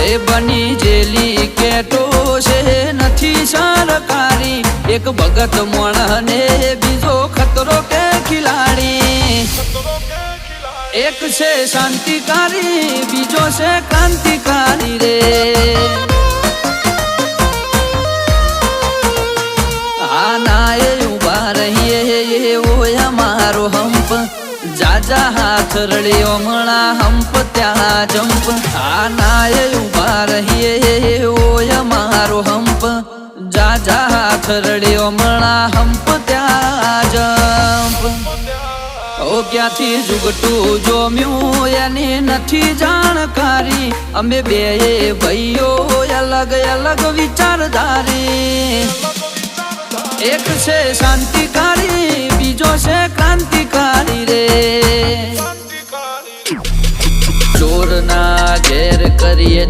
એ બની જેલી કેટો છે નથી સરકારી એક ભગત મોણને બીજો ખતરો કે ખિલાડી એક છે શાંતિકારી બીજો છે ક્રાંતિકારી રે આના એ ઉભા રહીએ એવો અમારો હંપ જાજા હાથ રળ્યો મણા હંપ ત્યાં જંપ આના એ ઉભા રહીએ એવો અમારો હંપ જાજા હાથ રળ્યો મણા હંપ ત્યાં જંપ ઓ ક્યાંથી જુગટું જોમ્યું એની નથી જાણકારી અમે બે ભાઈઓ અલગ અલગ વિચારધારી એક છે શાંતિકારી બીજો છે ક્રાંતિકારી રે ચોર ના ઘેર કરીએ